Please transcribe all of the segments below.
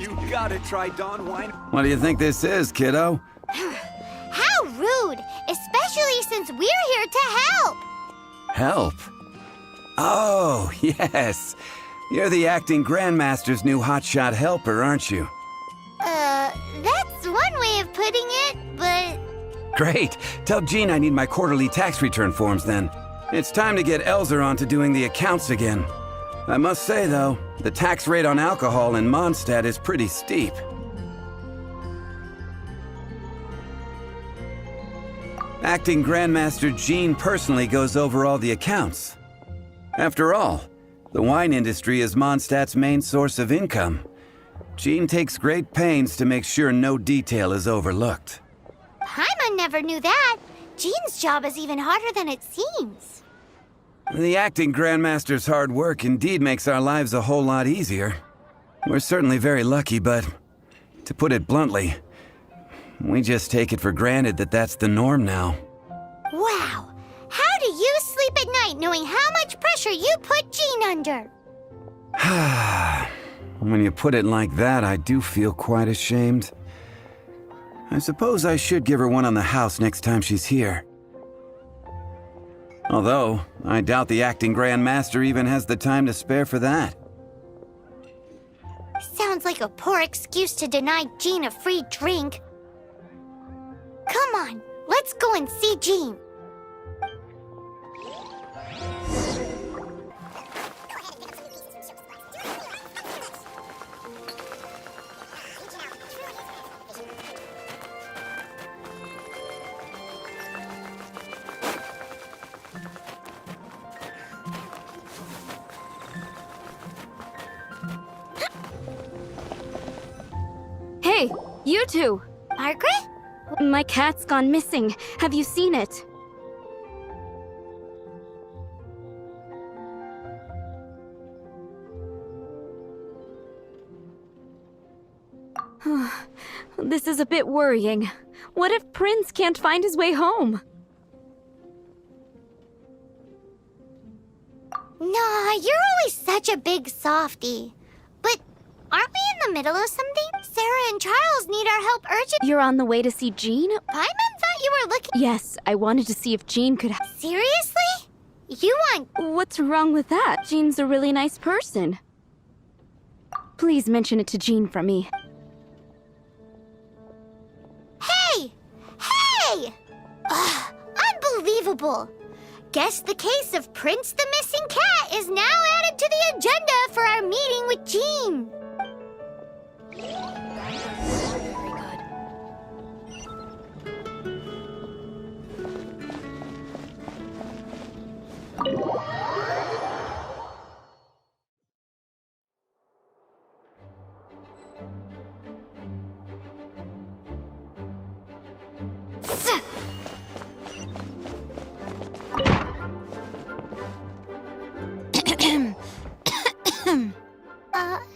You gotta try Dawn wine. What do you think this is, kiddo? How rude! Especially since we're here to help! Help? Oh, yes. You're the acting grandmaster's new hotshot helper, aren't you? That's one way of putting it, but... Great. Tell Jean I need my quarterly tax return forms then. It's time to get Elzer on to doing the accounts again. I must say, though, the tax rate on alcohol in Mondstadt is pretty steep. Acting Grandmaster Jean personally goes over all the accounts. After all, the wine industry is Mondstadt's main source of income. Jean takes great pains to make sure no detail is overlooked. Paimon never knew that. Jean's job is even harder than it seems. The acting Grandmaster's hard work indeed makes our lives a whole lot easier. We're certainly very lucky, but to put it bluntly, we just take it for granted that that's the norm now. Wow! How do you sleep at night knowing how much pressure you put Jean under? When you put it like that, I do feel quite ashamed. I suppose I should give her one on the house next time she's here. Although, I doubt the acting Grandmaster even has the time to spare for that. Sounds like a poor excuse to deny Jean a free drink. Come on, let's go and see Jean. Hey, you two! Margaret? My cat's gone missing. Have you seen it? This is a bit worrying. What if Prince can't find his way home? Nah, you're always such a big softie. But aren't we in the middle of something? Sarah and Charles need our help urgently. You're on the way to see Jean? Paimon thought you were looking... Yes, I wanted to see if Jean could Seriously? You want... What's wrong with that? Jean's a really nice person. Please mention it to Jean from me. Hey! Hey! Ugh, unbelievable! Guess the case of Prince the Missing Cat is now added to the agenda for our meeting with Jean.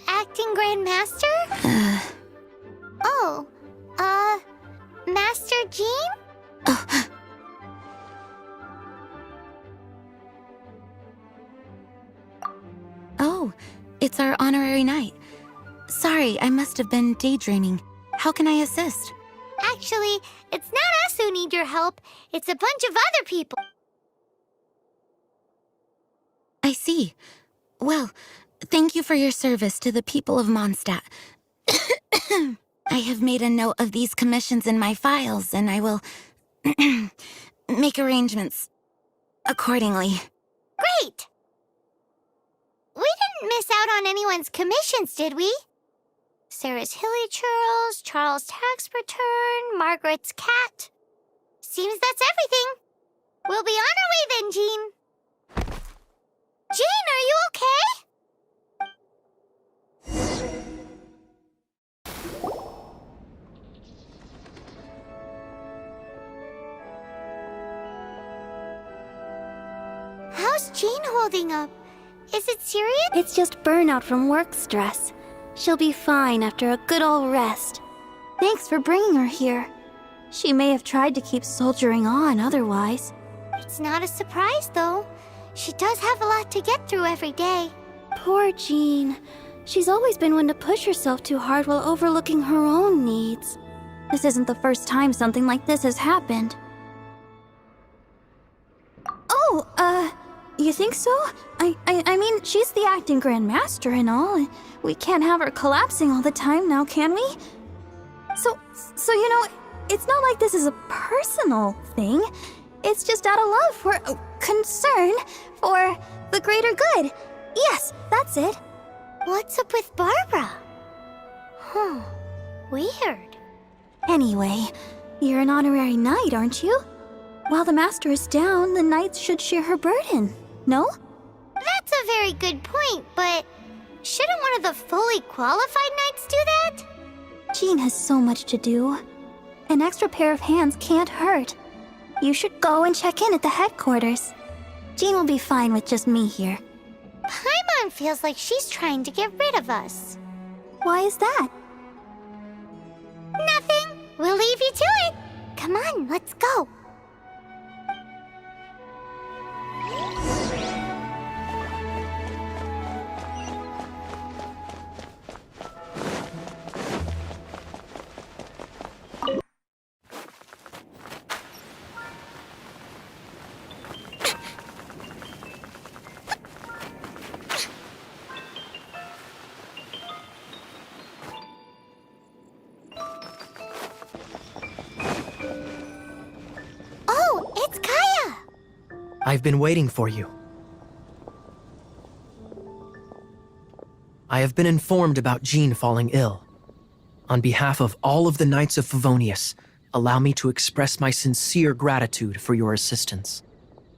Acting Grandmaster? Oh, Master Jean? Oh, it's our honorary night. Sorry, I must have been daydreaming. How can I assist? Actually, it's not us who need your help. It's a bunch of other people. I see. Well, thank you for your service to the people of Mondstadt. I have made a note of these commissions in my files, and I will make arrangements accordingly. Great! We didn't miss out on anyone's commissions, did we? Sarah's Hilly Churls, Charles' tax return, Margaret's cat. Seems that's everything. We'll be on our way then, Jean. Jean, are you okay? How's Jean holding up? Is it serious? It's just burnout from work stress. She'll be fine after a good old rest. Thanks for bringing her here. She may have tried to keep soldiering on otherwise. It's not a surprise, though. She does have a lot to get through every day. Poor Jean. She's always been one to push herself too hard while overlooking her own needs. This isn't the first time something like this has happened. Oh, you think so? I mean, she's the acting Grand Master and all. We can't have her collapsing all the time now, can we? So you know, it's not like this is a personal thing. It's just out of love for concern for the greater good. Yes, that's it. What's up with Barbara? Weird. Anyway, you're an honorary knight, aren't you? While the master is down, the knights should share her burden, no? That's a very good point, but shouldn't one of the fully qualified knights do that? Jean has so much to do. An extra pair of hands can't hurt. You should go and check in at the headquarters. Jean will be fine with just me here. Paimon feels like she's trying to get rid of us. Why is that? Nothing. We'll leave you to it. Come on, let's go. I've been waiting for you. I have been informed about Jean falling ill. On behalf of all of the Knights of Favonius, allow me to express my sincere gratitude for your assistance.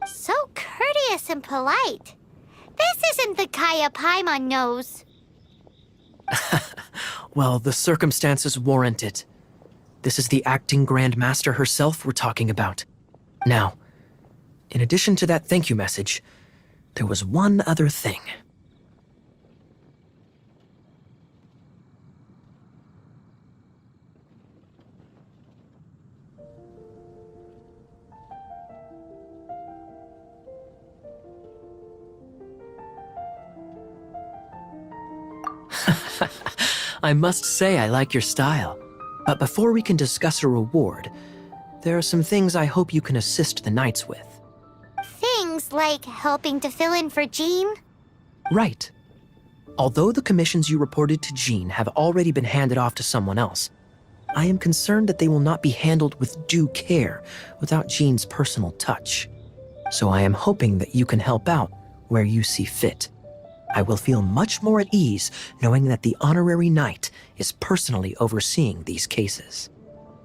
So courteous and polite. This isn't the Kaya Paimon knows. Well, the circumstances warrant it. This is the acting Grand Master herself we're talking about. Now, in addition to that thank you message, there was one other thing. I must say I like your style. But before we can discuss a reward, there are some things I hope you can assist the Knights with. Things like helping to fill in for Jean? Right. Although the commissions you reported to Jean have already been handed off to someone else, I am concerned that they will not be handled with due care without Jean's personal touch. So I am hoping that you can help out where you see fit. I will feel much more at ease knowing that the honorary knight is personally overseeing these cases.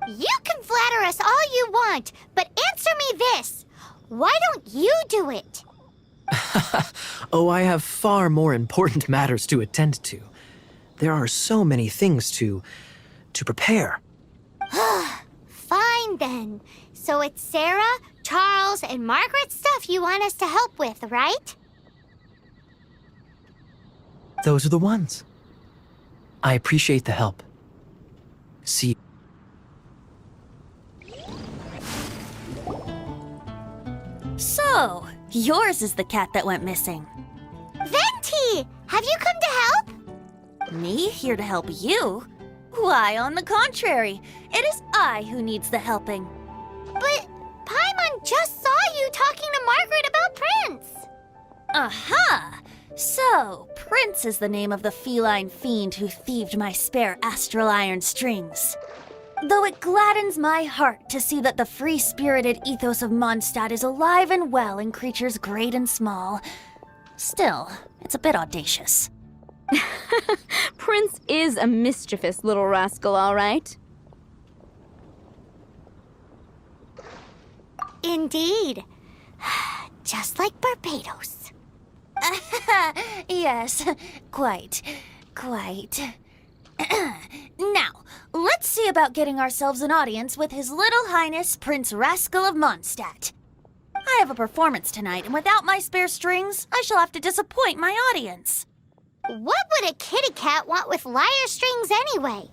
You can flatter us all you want, but answer me this. Why don't you do it? Oh, I have far more important matters to attend to. There are so many things to prepare. Fine then. So it's Sarah, Charles, and Margaret's stuff you want us to help with, right? Those are the ones. I appreciate the help. See. So, yours is the cat that went missing. Venti! Have you come to help? Me here to help you? Why, on the contrary, it is I who needs the helping. But Paimon just saw you talking to Margaret about Prince. Aha! So, Prince is the name of the feline fiend who thieved my spare astral iron strings. Though it gladdens my heart to see that the free-spirited ethos of Mondstadt is alive and well in creatures great and small, still, it's a bit audacious. Prince is a mischievous little rascal, all right. Indeed. Just like Barbados. Yes, quite. Now, let's see about getting ourselves an audience with His Little Highness Prince Rascal of Mondstadt. I have a performance tonight, and without my spare strings, I shall have to disappoint my audience. What would a kitty cat want with lyre strings anyway?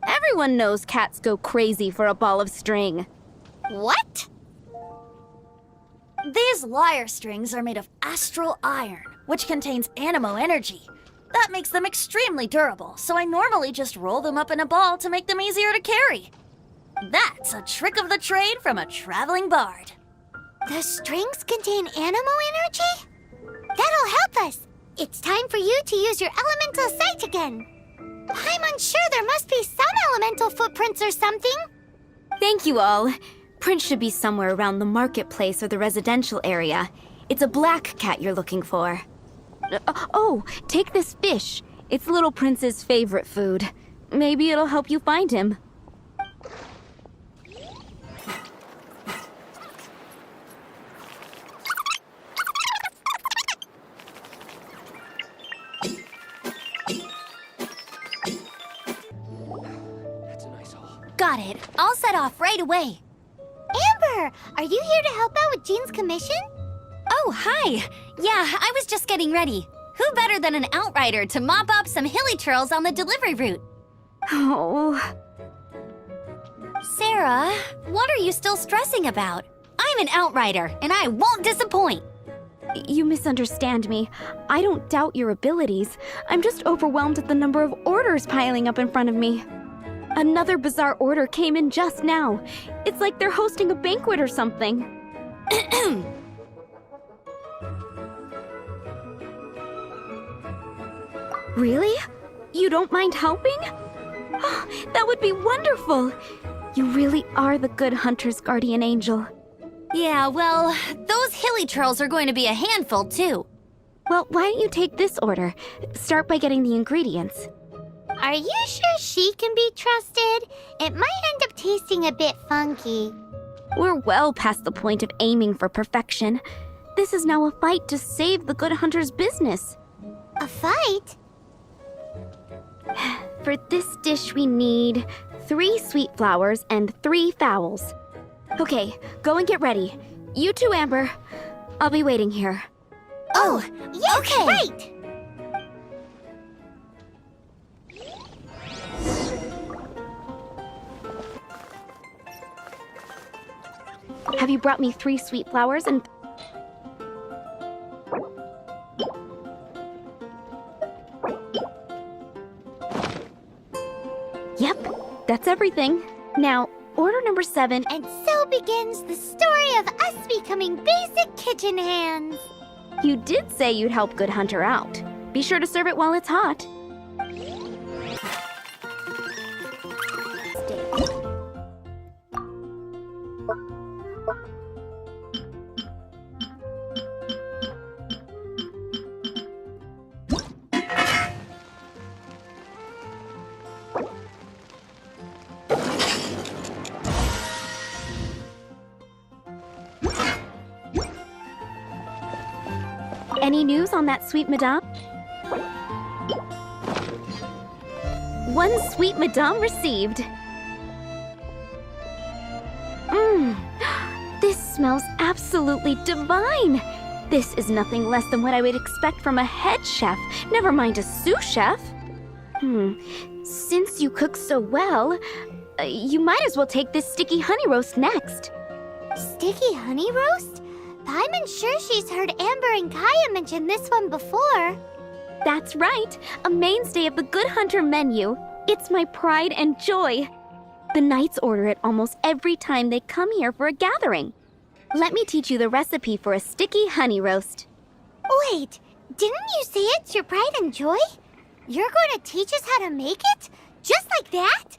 Everyone knows cats go crazy for a ball of string. What? These lyre strings are made of astral iron, which contains animo energy. That makes them extremely durable, so I normally just roll them up in a ball to make them easier to carry. That's a trick of the trade from a traveling bard. The strings contain animal energy? That'll help us. It's time for you to use your elemental sight again. I'm unsure, there must be some elemental footprints or something. Thank you all. Prince should be somewhere around the marketplace or the residential area. It's a black cat you're looking for. Oh, take this fish. It's Little Prince's favorite food. Maybe it'll help you find him. Got it. I'll set off right away. Amber, are you here to help out with Jean's commission? Oh, hi. Yeah, I was just getting ready. Who better than an outrider to mop up some hilly churls on the delivery route? Oh. Sarah, what are you still stressing about? I'm an outrider, and I won't disappoint. You misunderstand me. I don't doubt your abilities. I'm just overwhelmed at the number of orders piling up in front of me. Another bizarre order came in just now. It's like they're hosting a banquet or something. Really? You don't mind helping? Oh, that would be wonderful. You really are the good hunter's guardian angel. Yeah, well, those hilly churls are going to be a handful, too. Well, why don't you take this order? Start by getting the ingredients. Are you sure she can be trusted? It might end up tasting a bit funky. We're well past the point of aiming for perfection. This is now a fight to save the good hunter's business. A fight? For this dish, we need 3 sweet flowers and 3 fowls. Okay, go and get ready. You too, Amber. I'll be waiting here. Oh, yes, okay. Right! Have you brought me 3 sweet flowers and... Yep, that's everything. Now, order number 7. And so begins the story of us becoming basic kitchen hands. You did say you'd help Good Hunter out. Be sure to serve it while it's hot. Any news on that sweet madame? 1 sweet madame received. This smells absolutely divine. This is nothing less than what I would expect from a head chef, never mind a sous chef. Since you cook so well, you might as well take this sticky honey roast next. Sticky honey roast? I'm sure she's heard Amber and Kaya mention this one before. That's right, a mainstay of the Good Hunter menu. It's my pride and joy. The knights order it almost every time they come here for a gathering. Let me teach you the recipe for a sticky honey roast. Wait, didn't you say it's your pride and joy? You're going to teach us how to make it? Just like that?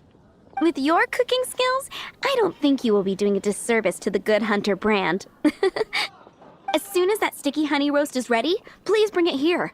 With your cooking skills, I don't think you will be doing a disservice to the Good Hunter brand. As soon as that sticky honey roast is ready, please bring it here.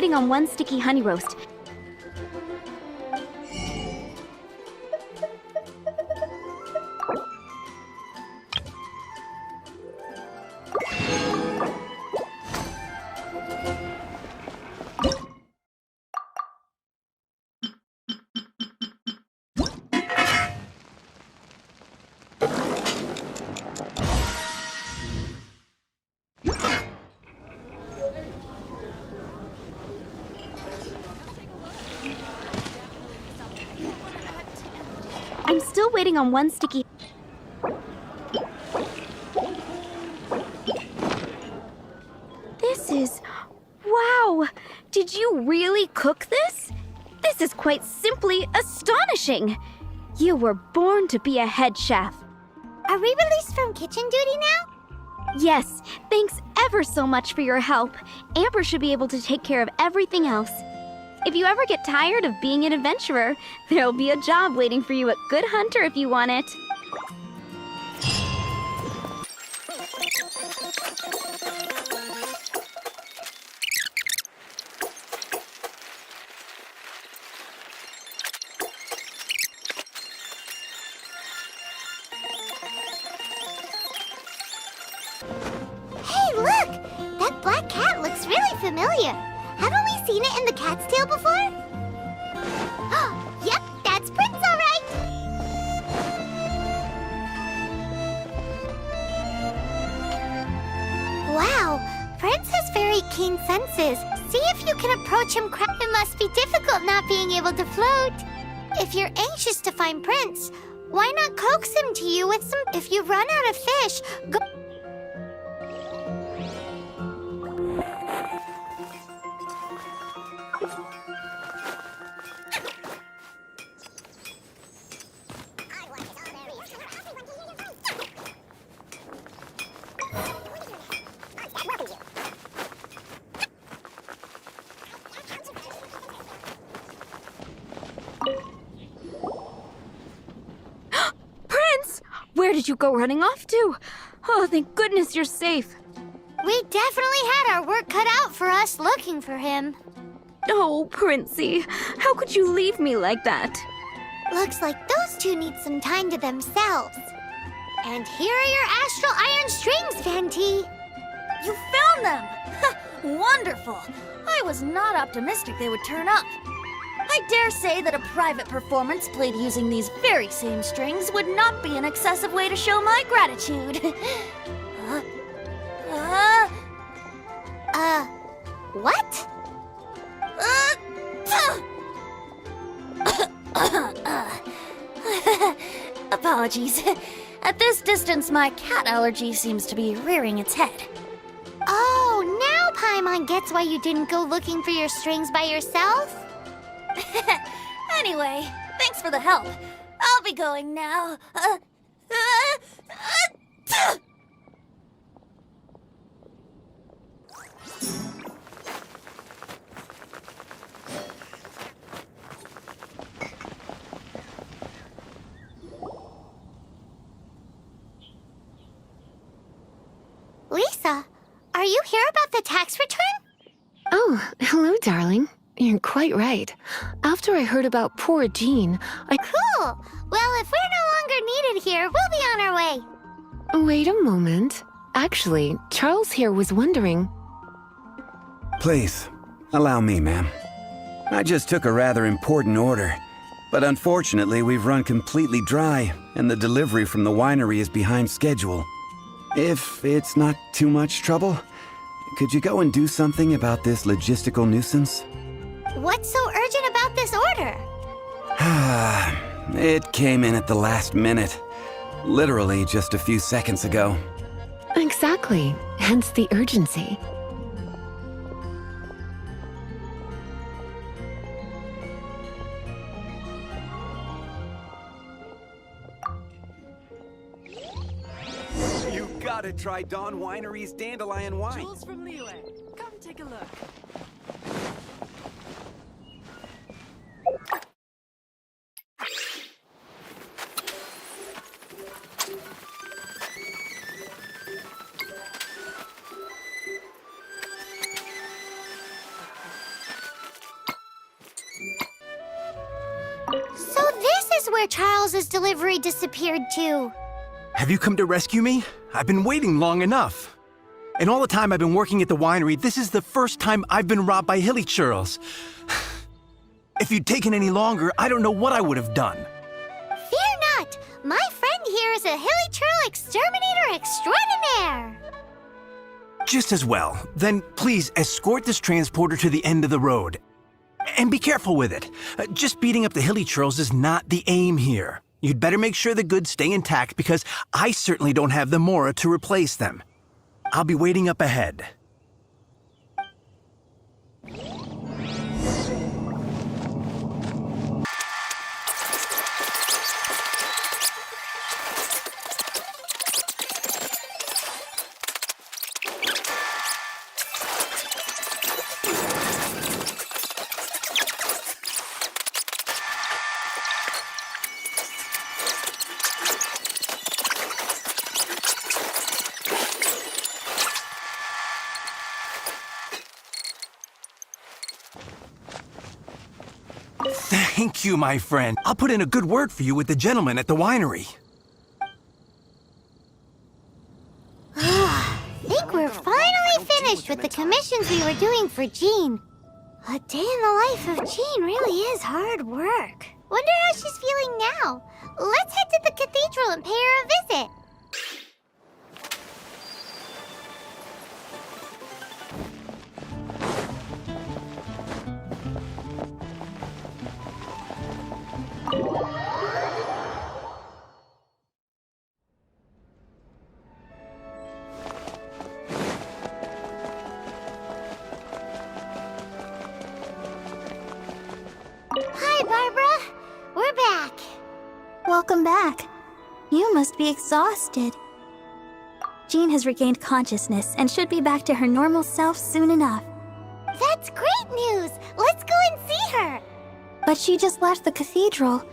waiting on one sticky honey roast. I'm still waiting on one sticky... This is... Wow! Did you really cook this? This is quite simply astonishing! You were born to be a head chef. Are we released from kitchen duty now? Yes, thanks ever so much for your help. Amber should be able to take care of everything else. If you ever get tired of being an adventurer, there'll be a job waiting for you at Good Hunter if you want it. Hey, look! That black cat looks really familiar. Haven't we seen it in the Cat's Tail before? Yep, that's Prince, all right! Wow, Prince has very keen senses. See if you can approach him. It must be difficult not being able to float. If you're anxious to find Prince, why not coax him to you with some... If you run out of fish, go... Prince! Where did you go running off to? Oh, thank goodness you're safe. We definitely had our work cut out for us looking for him. Oh, Princey, how could you leave me like that? Looks like those two need some time to themselves. And here are your astral iron strings, Venti. You found them! Wonderful! I was not optimistic they would turn up. I dare say that a private performance played using these very same strings would not be an excessive way to show my gratitude. What? Apologies. At this distance, my cat allergy seems to be rearing its head. Oh, now Paimon gets why you didn't go looking for your strings by yourself? Anyway, thanks for the help. I'll be going now. Lisa, are you here about the tax return? Oh, hello, darling. You're quite right. After I heard about poor Jean, Cool. Well, if we're no longer needed here, we'll be on our way. Wait a moment. Actually, Charles here was wondering... Please, allow me, ma'am. I just took a rather important order, but unfortunately we've run completely dry, and the delivery from the winery is behind schedule. If it's not too much trouble, could you go and do something about this logistical nuisance? What's so urgent about this order? It came in at the last minute. Literally just a few seconds ago. Exactly. Hence the urgency. You gotta try Dawn Winery's dandelion wine. Jules from Liyue. Come take a look. So this is where Charles's delivery disappeared to. Have you come to rescue me? I've been waiting long enough. And all the time I've been working at the winery, this is the first time I've been robbed by hilly churls. If you'd taken any longer, I don't know what I would have done. Fear not! My friend here is a hilly churl exterminator extraordinaire! Just as well. Then please escort this transporter to the end of the road. And be careful with it. Just beating up the hilly churls is not the aim here. You'd better make sure the goods stay intact because I certainly don't have the mora to replace them. I'll be waiting up ahead. Thank you, my friend. I'll put in a good word for you with the gentleman at the winery. Think we're finally finished with the commissions we were doing for Jean. A day in the life of Jean really is hard work. Wonder how she's feeling now. Let's head to the cathedral and pay her a visit. Hi, Barbara. We're back. Welcome back. You must be exhausted. Jean has regained consciousness and should be back to her normal self soon enough. That's great news. Let's go and see her. But she just left the cathedral.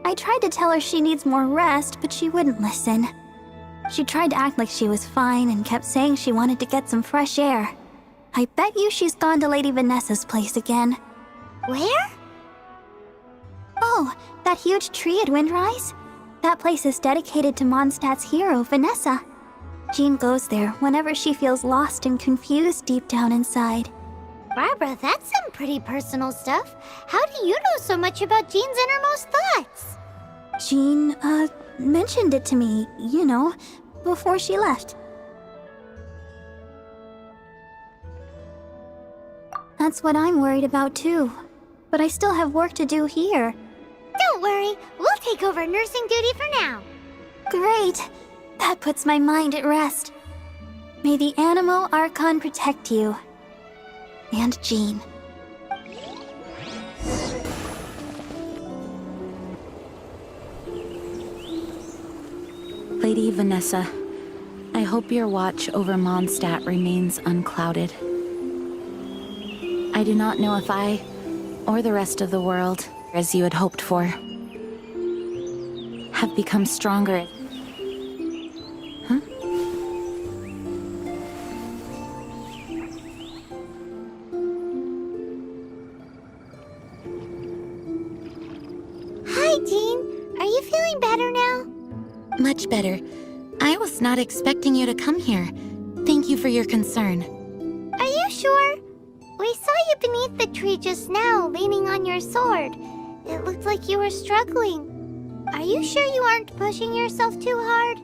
I tried to tell her she needs more rest, but she wouldn't listen. She tried to act like she was fine and kept saying she wanted to get some fresh air. I bet you she's gone to Lady Vanessa's place again. Where? Oh, that huge tree at Windrise? That place is dedicated to Mondstadt's hero, Vanessa. Jean goes there whenever she feels lost and confused deep down inside. Barbara, that's some pretty personal stuff. How do you know so much about Jean's innermost thoughts? Jean, mentioned it to me, you know, before she left. That's what I'm worried about too. But I still have work to do here. Don't worry, we'll take over nursing duty for now. Great! That puts my mind at rest. May the Animo Archon protect you. And Jean. Lady Vanessa, I hope your watch over Mondstadt remains unclouded. I do not know if I, or the rest of the world, as you had hoped for, have become stronger. Huh? Hi, Jean. Are you feeling better now? Much better. I was not expecting you to come here. Thank you for your concern. Are you sure? We saw you beneath the tree just now, leaning on your sword. It looked like you were struggling. Are you sure you aren't pushing yourself too hard?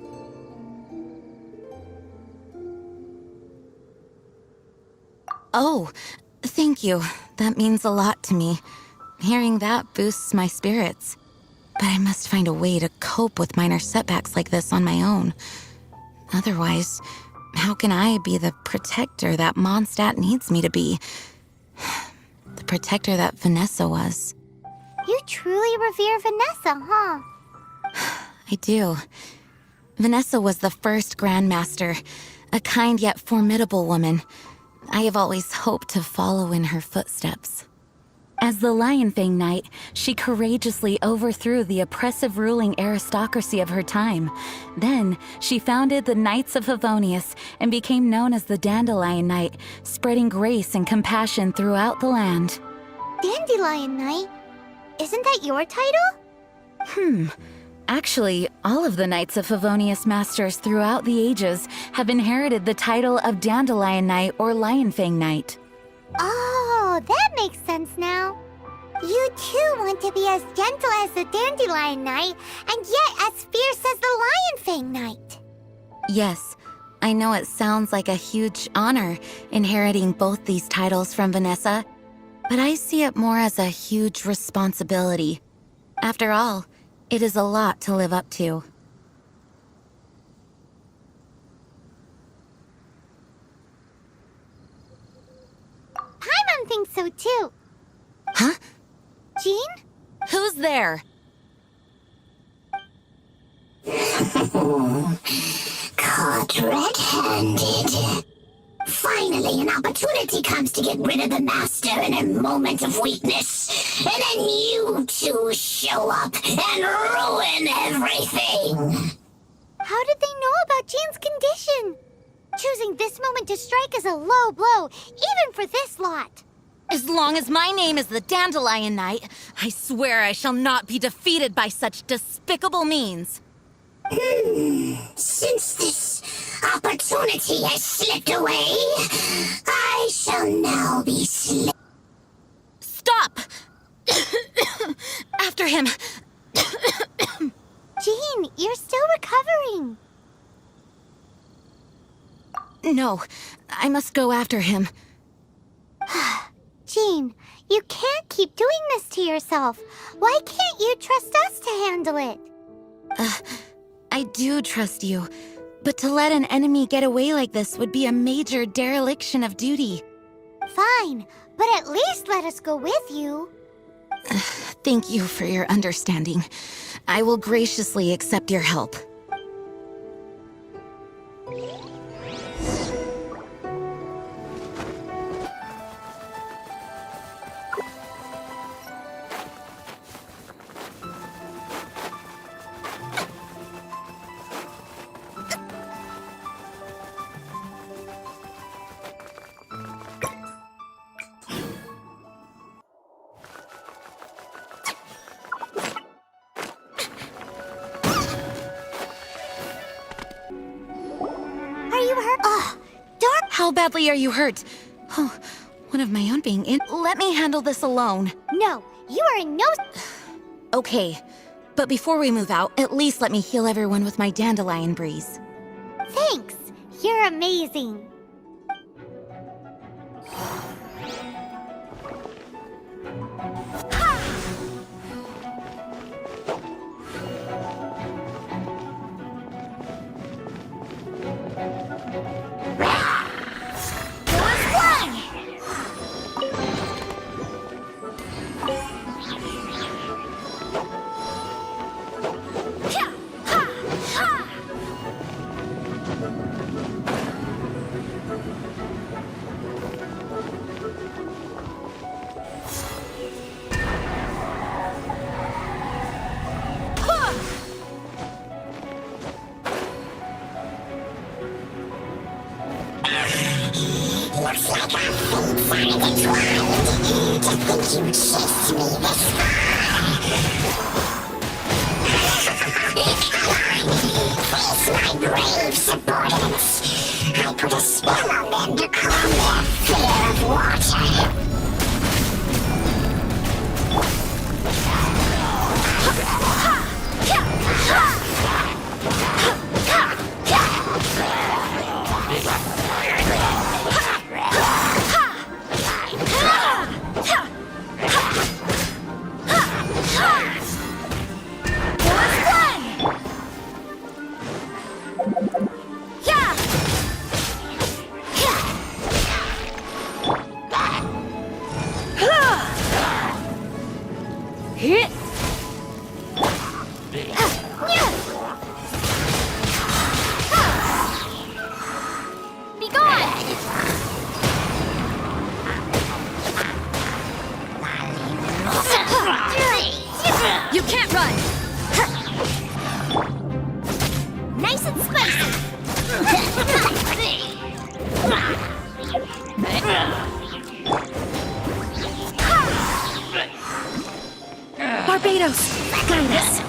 Oh, thank you. That means a lot to me. Hearing that boosts my spirits. But I must find a way to cope with minor setbacks like this on my own. Otherwise, how can I be the protector that Mondstadt needs me to be? The protector that Vanessa was. You truly revere Vanessa, huh? I do. Vanessa was the first Grandmaster, a kind yet formidable woman. I have always hoped to follow in her footsteps. As the Lionfang Knight, she courageously overthrew the oppressive ruling aristocracy of her time. Then, she founded the Knights of Favonius and became known as the Dandelion Knight, spreading grace and compassion throughout the land. Dandelion Knight? isn't that your title? Actually, all of the Knights of Favonius Masters throughout the ages have inherited the title of Dandelion Knight or Lionfang Knight. Oh, that makes sense now. You too want to be as gentle as the Dandelion Knight, and yet as fierce as the Lionfang Knight. Yes, I know it sounds like a huge honor inheriting both these titles from Vanessa, but I see it more as a huge responsibility. After all, it is a lot to live up to. Paimon thinks so too. Huh? Jean? Who's there? Caught red-handed. Finally, an opportunity comes to get rid of the Master in a moment of weakness. And then you two show up and ruin everything. How did they know about Jean's condition? Choosing this moment to strike is a low blow, even for this lot. As long as my name is the Dandelion Knight, I swear I shall not be defeated by such despicable means. Since this opportunity has slipped away, I shall now be Stop! After him! Jean, you're still recovering. No, I must go after him. Jean, you can't keep doing this to yourself. Why can't you trust us to handle it? I do trust you, but to let an enemy get away like this would be a major dereliction of duty. Fine, but at least let us go with you. Thank you for your understanding. I will graciously accept your help. How badly are you hurt? Oh, one of my own being in. Let me handle this alone. No, you are in no... Okay, but before we move out, at least let me heal everyone with my Dandelion Breeze. Thanks. You're amazing. Looks like our fates are intertwined. To think you chased me this far. Face my brave subordinates. I put a spell on them to calm their fear of water. You can't run! Nice and spicy. Kratos, guide us.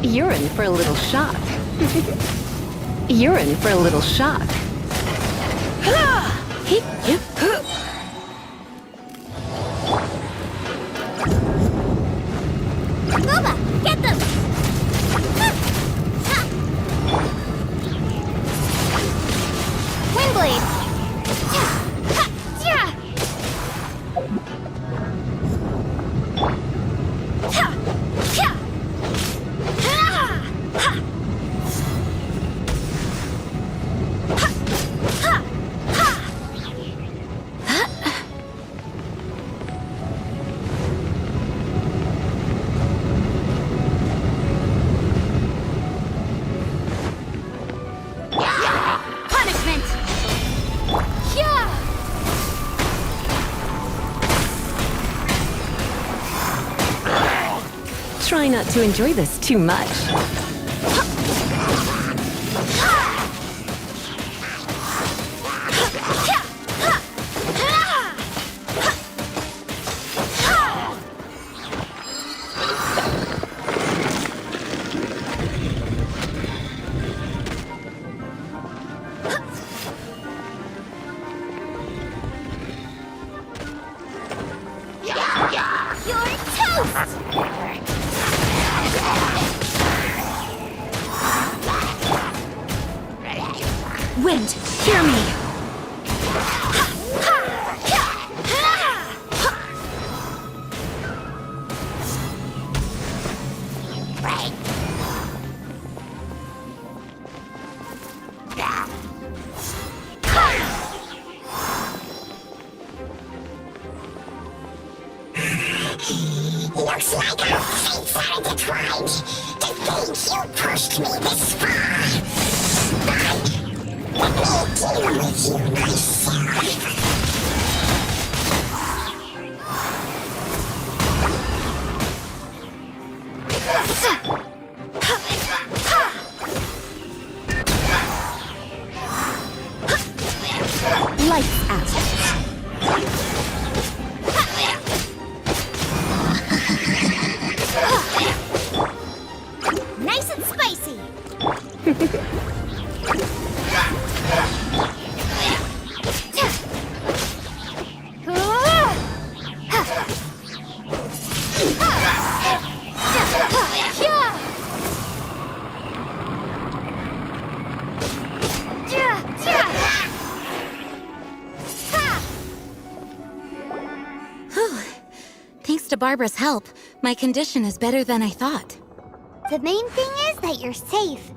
You're in for a little shock. You're in for a little shock. Booba, get them! Windblade! Try not to enjoy this too much. You're toast! Wind, hear me. Looks like our fates are intertwined. To think you pushed me this far. But let me deal with you myself. Lights out. Nice and spicy! Thanks to Barbara's help, my condition is better than I thought. The main thing is that you're safe.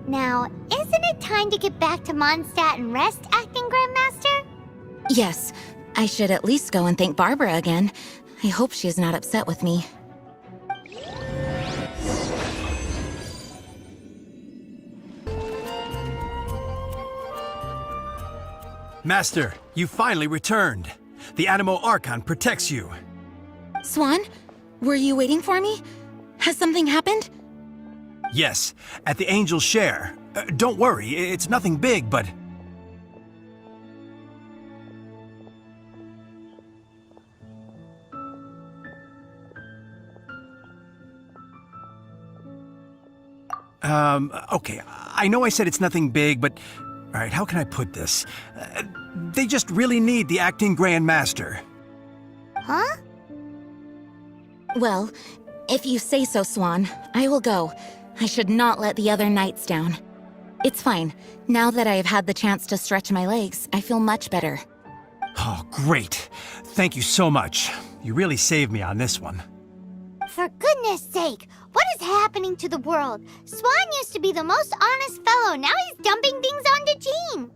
Now, isn't it time to get back to Mondstadt and rest, Acting Grandmaster? Yes, I should at least go and thank Barbara again. I hope she is not upset with me. Master, you finally returned. The Animo Archon protects you. Swan, were you waiting for me? Has something happened? Yes, at the Angel's Share. Don't worry, it's nothing big, but... Okay, I know I said it's nothing big, but... Alright, how can I put this? They just really need the Acting Grand Master. Huh? Well, if you say so, Swan, I will go. I should not let the other knights down. It's fine. Now that I have had the chance to stretch my legs, I feel much better. Oh, great. Thank you so much. You really saved me on this one. For goodness sake, what is happening to the world? Swan used to be the most honest fellow. Now he's dumping things onto Jean.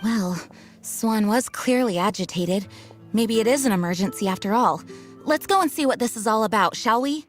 Well, Swan was clearly agitated. Maybe it is an emergency after all. Let's go and see what this is all about, shall we?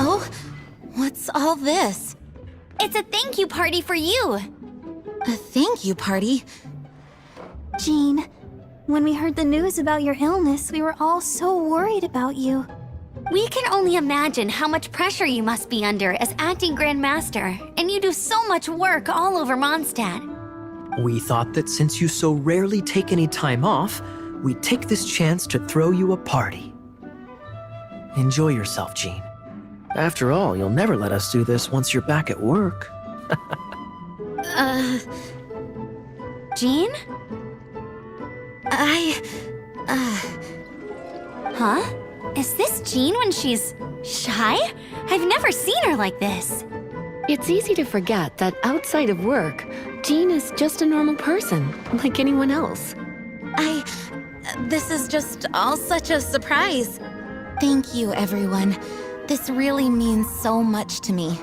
Oh, what's all this? It's a thank you party for you. A thank you party? Jean, when we heard the news about your illness, we were all so worried about you. We can only imagine how much pressure you must be under as acting Grand Master, and you do so much work all over Mondstadt. We thought that since you so rarely take any time off, we'd take this chance to throw you a party. Enjoy yourself, Jean. After all, you'll never let us do this once you're back at work. Jean? Huh? Is this Jean when she's shy? I've never seen her like this. It's easy to forget that outside of work, Jean is just a normal person, like anyone else. This is just all such a surprise. Thank you, everyone. This really means so much to me.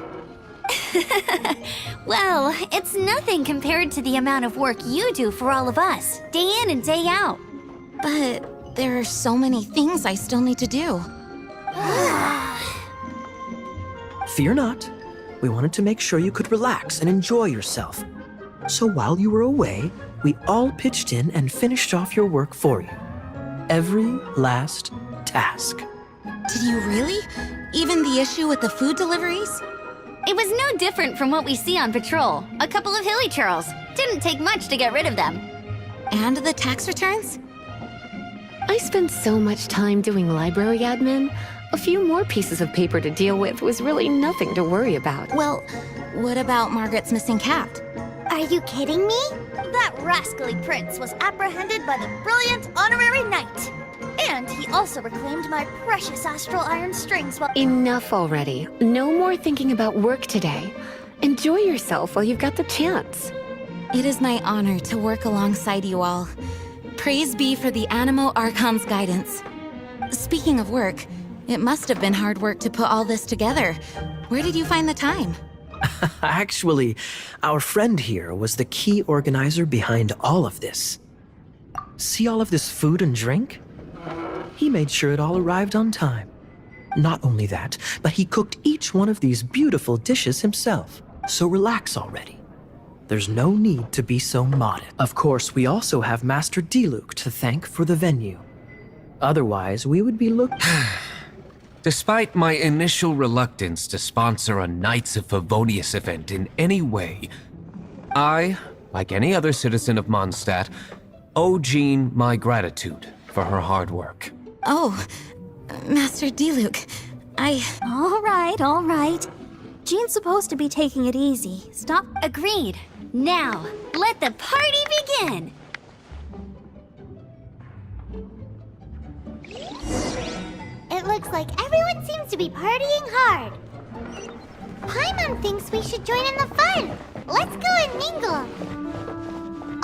Well, it's nothing compared to the amount of work you do for all of us, day in and day out. But there are so many things I still need to do. Fear not. We wanted to make sure you could relax and enjoy yourself. So while you were away, we all pitched in and finished off your work for you. Every last task. Did you really? Even the issue with the food deliveries? It was no different from what we see on patrol. A couple of hilly churls. Didn't take much to get rid of them. And the tax returns? I spent so much time doing library admin. A few more pieces of paper to deal with was really nothing to worry about. Well, what about Margaret's missing cat? Are you kidding me? That rascally prince was apprehended by the brilliant honorary knight. And he also reclaimed my precious astral iron strings while— Enough already. No more thinking about work today. Enjoy yourself while you've got the chance. It is my honor to work alongside you all. Praise be for the Animo Archon's guidance. Speaking of work, it must have been hard work to put all this together. Where did you find the time? Actually, our friend here was the key organizer behind all of this. See all of this food and drink? He made sure it all arrived on time. Not only that, but he cooked each one of these beautiful dishes himself. So relax already. There's no need to be so modest. Of course, we also have Master Diluc to thank for the venue. Otherwise, we would be Despite my initial reluctance to sponsor a Knights of Favonius event in any way, I, like any other citizen of Mondstadt, owe Jean my gratitude for her hard work. Oh, Master Diluc, All right. Jean's supposed to be taking it easy. Stop. Agreed. Now, let the party begin. It looks like everyone seems to be partying hard. Paimon thinks we should join in the fun. Let's go and mingle.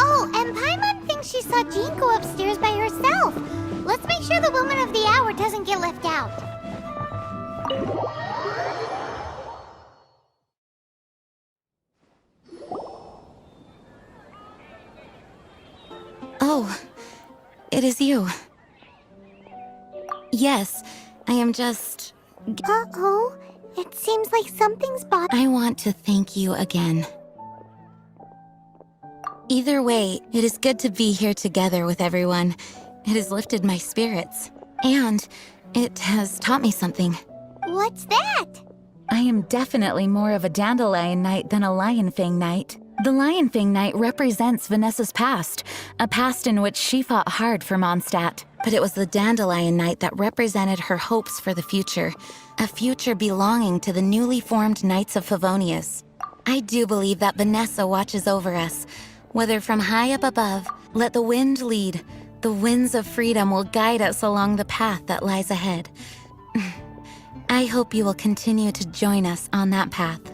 Oh, and Paimon thinks she saw Jean go upstairs by herself. Let's make sure the woman of the hour doesn't get left out. Oh, it is you. Yes, I am just... Uh-oh, it seems like something's I want to thank you again. Either way, it is good to be here together with everyone. It has lifted my spirits. And it has taught me something. What's that? I am definitely more of a Dandelion Knight than a Lionfang Knight. The Lionfang Knight represents Vanessa's past, a past in which she fought hard for Mondstadt. But it was the Dandelion Knight that represented her hopes for the future, a future belonging to the newly formed Knights of Favonius. I do believe that Vanessa watches over us. Whether from high up above, let the wind lead. The winds of freedom will guide us along the path that lies ahead. I hope you will continue to join us on that path.